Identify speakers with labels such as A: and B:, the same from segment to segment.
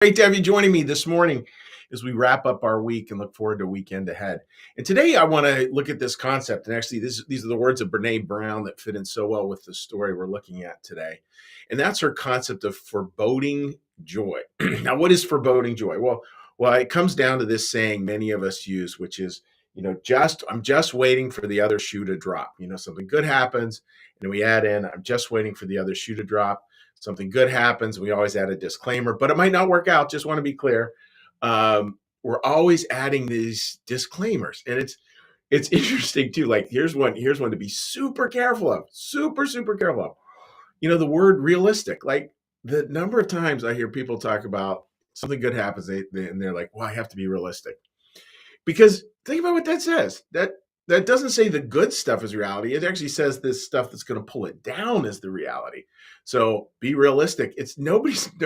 A: Great to have you joining me this morning as we wrap up our week and look forward to a weekend ahead. And today I want to look at this concept. And actually, these are the words of Brené Brown that fit in so well with the story we're looking at today. And that's her concept of foreboding joy. Now, what is foreboding joy? Well, it comes down to this saying many of us use, which is, I'm just waiting for the other shoe to drop. Something good happens, and we add in, I'm just waiting for the other shoe to drop. Something good happens. We always add a disclaimer, but it might not work out. Just want to be clear. We're always adding these disclaimers, and it's interesting too. Like here's one to be super careful of, super careful of. The word realistic. Like the number of times I hear people talk about something good happens, and they're like, "Well, I have to be realistic," because think about what that says. That doesn't say the good stuff is reality. It actually says this stuff that's going to pull it down is the reality. So be realistic. It's nobody's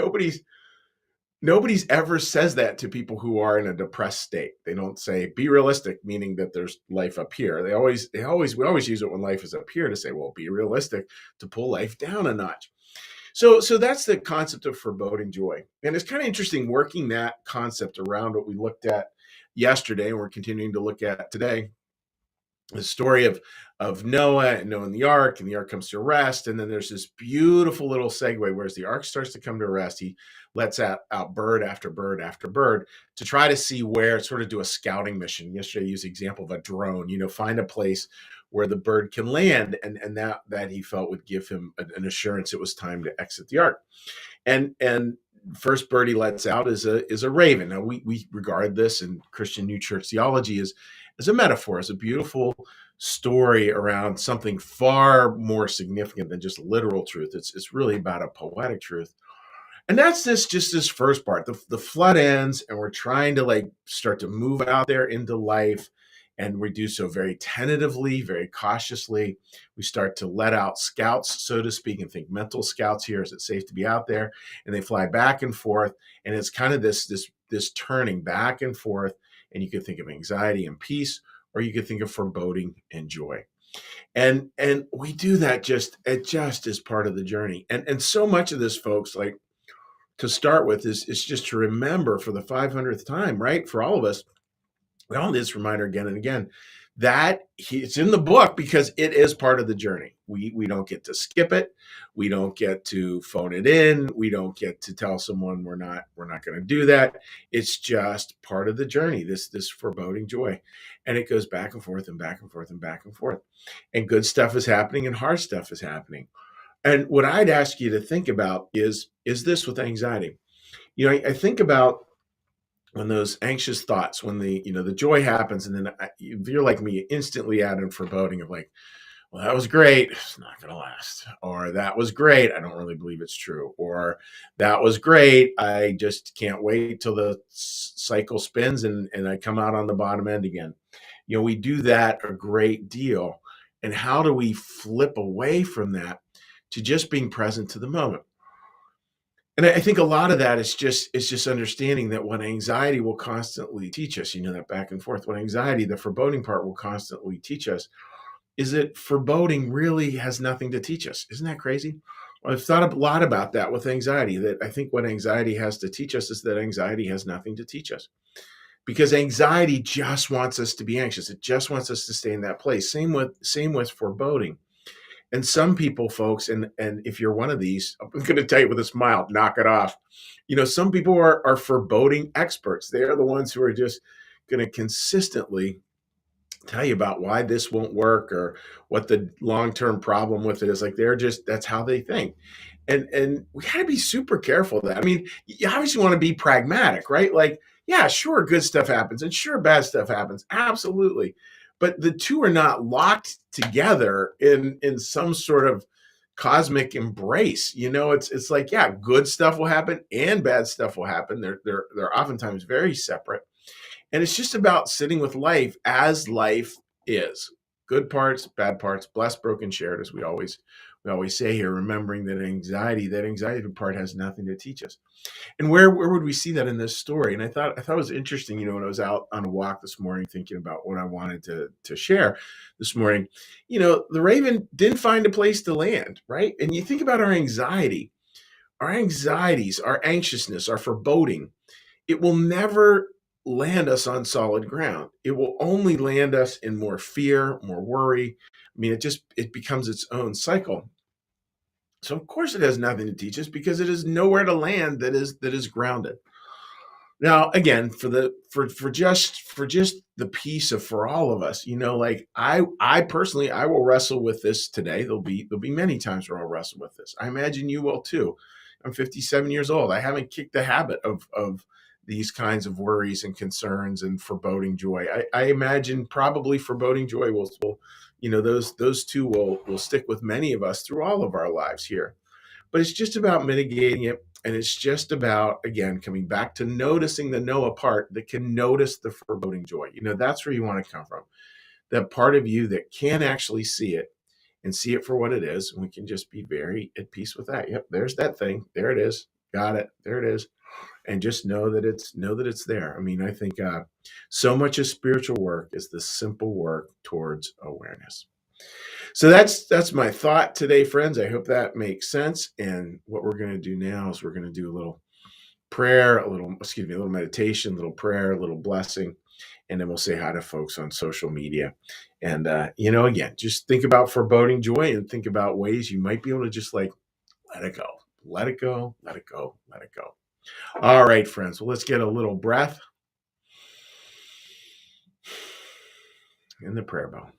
A: ever says that to people who are in a depressed state. They don't say be realistic, meaning that there's life up here. We always use it when life is up here to say, well, be realistic, to pull life down a notch. So that's the concept of foreboding joy. And it's kind of interesting working that concept around what we looked at yesterday and we're continuing to look at today. The story of Noah and Noah and the ark comes to rest. And then there's this beautiful little segue where as the ark starts to come to rest, he lets out bird after bird after bird to try to see where, sort of do a scouting mission. Yesterday I used the example of a drone, find a place where the bird can land, and that he felt would give him an assurance it was time to exit the ark. And first bird he lets out is a raven. Now we regard this in Christian New Church theology as a metaphor, as a beautiful story around something far more significant than just literal truth. It's really about a poetic truth. And that's this first part. The flood ends, and we're trying to start to move out there into life. And we do so very tentatively, very cautiously. We start to let out scouts, so to speak, and think mental scouts here. Is it safe to be out there? And they fly back and forth. And it's kind of this turning back and forth. And you could think of anxiety and peace, or you could think of foreboding and joy. And we do that just as part of the journey. And so much of this, folks, to start with, is just to remember for the 500th time, right? For all of us, we all need this reminder again and again that it's in the book because it is part of the journey. We don't get to skip it. We don't get to phone it in. We don't get to tell someone we're not going to do that. It's just part of the journey, this foreboding joy. And it goes back and forth and back and forth and back and forth. And good stuff is happening and hard stuff is happening. And what I'd ask you to think about is this with anxiety. I think about when those anxious thoughts, when the joy happens, and then if you're like me, instantly add in foreboding of well, that was great, it's not going to last. Or that was great, I don't really believe it's true. Or that was great, I just can't wait till the cycle spins and I come out on the bottom end again. We do that a great deal. And how do we flip away from that to just being present to the moment? And I think a lot of that is just understanding that what anxiety will constantly teach us, that back and forth, what anxiety, the foreboding part, will constantly teach us is that foreboding really has nothing to teach us. Isn't that crazy? Well, I've thought a lot about that with anxiety, that I think what anxiety has to teach us is that anxiety has nothing to teach us. Because anxiety just wants us to be anxious. It just wants us to stay in that place. Same with foreboding. And some people, folks, and if you're one of these, I'm going to tell you with a smile, knock it off. Some people are foreboding experts. They are the ones who are just going to consistently tell you about why this won't work or what the long-term problem with it is. That's how they think. And we got to be super careful of that. I mean, you obviously want to be pragmatic, right? Yeah, sure, good stuff happens, and sure, bad stuff happens. Absolutely. But the two are not locked together in some sort of cosmic embrace. It's yeah, good stuff will happen and bad stuff will happen. They're oftentimes very separate. And it's just about sitting with life as life is. Good parts, bad parts, blessed, broken, shared, as we always say here, remembering that anxiety part has nothing to teach us. And where would we see that in this story? And I thought it was interesting, when I was out on a walk this morning thinking about what I wanted to share this morning, the raven didn't find a place to land, right? And you think about our anxiety. our anxieties, our anxiousness, our foreboding, it will never land us on solid ground. It will only land us in more fear, more worry. I mean, it becomes its own cycle. So of course it has nothing to teach us because it is nowhere to land that is grounded. Now, again, for just the peace of for all of us, like I personally I will wrestle with this today. There'll be many times where I'll wrestle with this. I imagine you will too. I'm 57 years old. I haven't kicked the habit of these kinds of worries and concerns and foreboding joy. I imagine probably foreboding joy will those two will stick with many of us through all of our lives here. But it's just about mitigating it. And it's just about, again, coming back to noticing the Noah part that can notice the foreboding joy. That's where you want to come from. That part of you that can actually see it and see it for what it is. And we can just be very at peace with that. Yep, there's that thing. There it is. Got it. There it is. And just know that it's there. I mean, I think so much of spiritual work is the simple work towards awareness. So that's my thought today, friends. I hope that makes sense. And what we're going to do now is we're going to do a little prayer, a little meditation, a little prayer, a little blessing, and then we'll say hi to folks on social media. And again, just think about foreboding joy and think about ways you might be able to just like let it go, let it go, let it go, let it go. All right, friends. Well, let's get a little breath in the prayer bowl.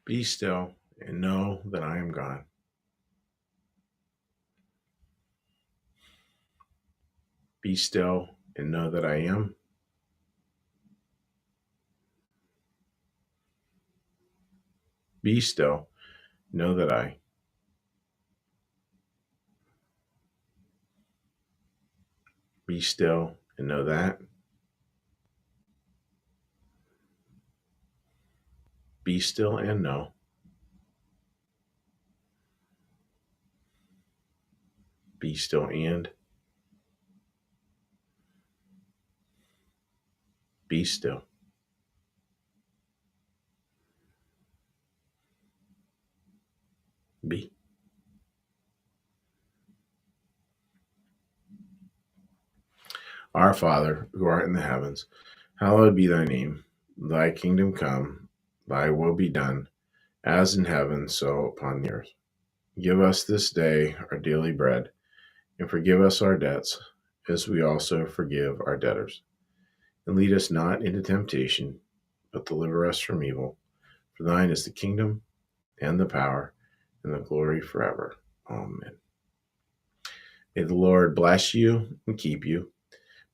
A: Be still and know that I am God. Be still and know that I am. Be still, know that I. Be still and know that. Be still and know. Be still and. Be still. Be. Our Father, who art in the heavens, hallowed be thy name. Thy kingdom come, thy will be done, as in heaven, so upon the earth. Give us this day our daily bread, and forgive us our debts, as we also forgive our debtors. And lead us not into temptation, but deliver us from evil. For thine is the kingdom, and the power, and the glory forever. Amen. May the Lord bless you and keep you.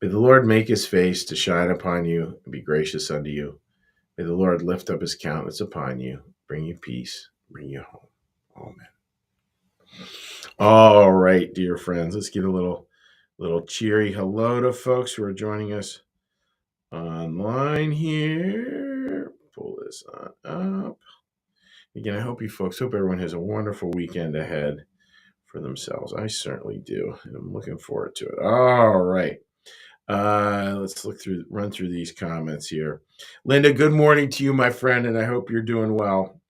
A: May the Lord make his face to shine upon you and be gracious unto you. May the Lord lift up his countenance upon you, bring you peace, bring you home. Amen. All right, dear friends, let's get a little cheery hello to folks who are joining us online here. Pull this on up. Again, I hope everyone has a wonderful weekend ahead for themselves. I certainly do, and I'm looking forward to it. All right. Let's run through these comments here. Linda, good morning to you, my friend, and I hope you're doing well.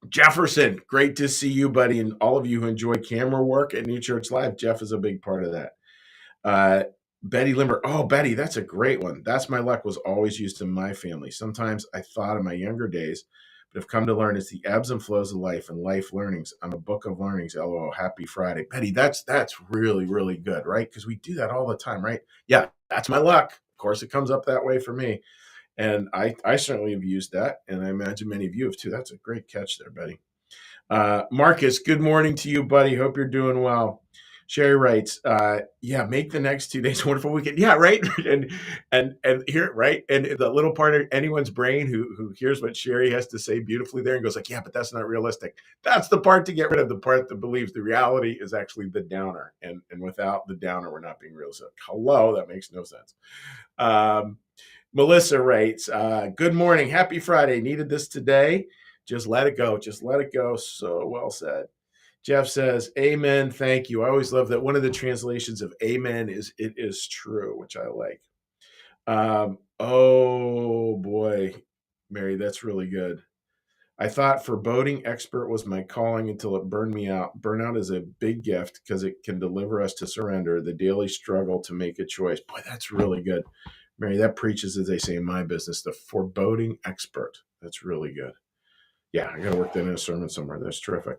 A: Jefferson, great to see you, buddy, and all of you who enjoy camera work at New Church Live. Jeff is a big part of that. Betty Limber. Oh, Betty, that's a great one. That's my luck was always used in my family. Sometimes I thought in my younger days, but have come to learn it's the ebbs and flows of life and life learnings. I'm a book of learnings. LOL. Happy Friday. Betty, that's really, really good, right? Because we do that all the time, right? Yeah, that's my luck. Of course, it comes up that way for me. And I certainly have used that, and I imagine many of you have too. That's a great catch there, Betty. Marcus, good morning to you, buddy. Hope you're doing well. Sherry writes, yeah, make the next 2 days a wonderful weekend. Yeah, right. and here, right. And the little part of anyone's brain who hears what Sherry has to say beautifully there and goes like, yeah, but that's not realistic. That's the part to get rid of, the part that believes the reality is actually the downer. And without the downer, we're not being realistic. Hello, that makes no sense. Melissa writes, good morning. Happy Friday. Needed this today. Just let it go. Just let it go. So well said. Jeff says, amen. Thank you. I always love that. One of the translations of amen is it is true, which I like. Oh boy, Mary, that's really good. I thought foreboding expert was my calling until it burned me out. Burnout is a big gift because it can deliver us to surrender, the daily struggle to make a choice. Boy, that's really good. Mary, that preaches, as they say in my business, the foreboding expert. That's really good. Yeah, I got to work that in a sermon somewhere. That's terrific.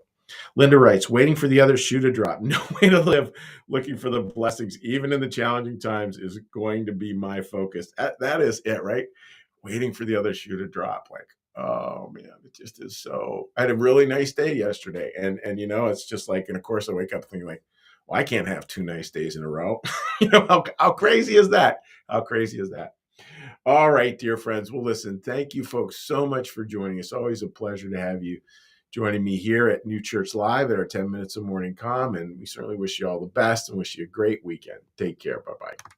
A: Linda writes, waiting for the other shoe to drop. No way to live. Looking for the blessings, even in the challenging times, is going to be my focus. That is it, right? Waiting for the other shoe to drop. Like, oh man, it just is so. I had a really nice day yesterday, and it's just like, and of course I wake up thinking like, well, I can't have 2 nice days in a row. How crazy is that? How crazy is that? All right, dear friends. Well, listen, thank you folks so much for joining us. Always a pleasure to have you joining me here at New Church Live at our 10 Minutes of Morning Calm. And we certainly wish you all the best and wish you a great weekend. Take care. Bye-bye.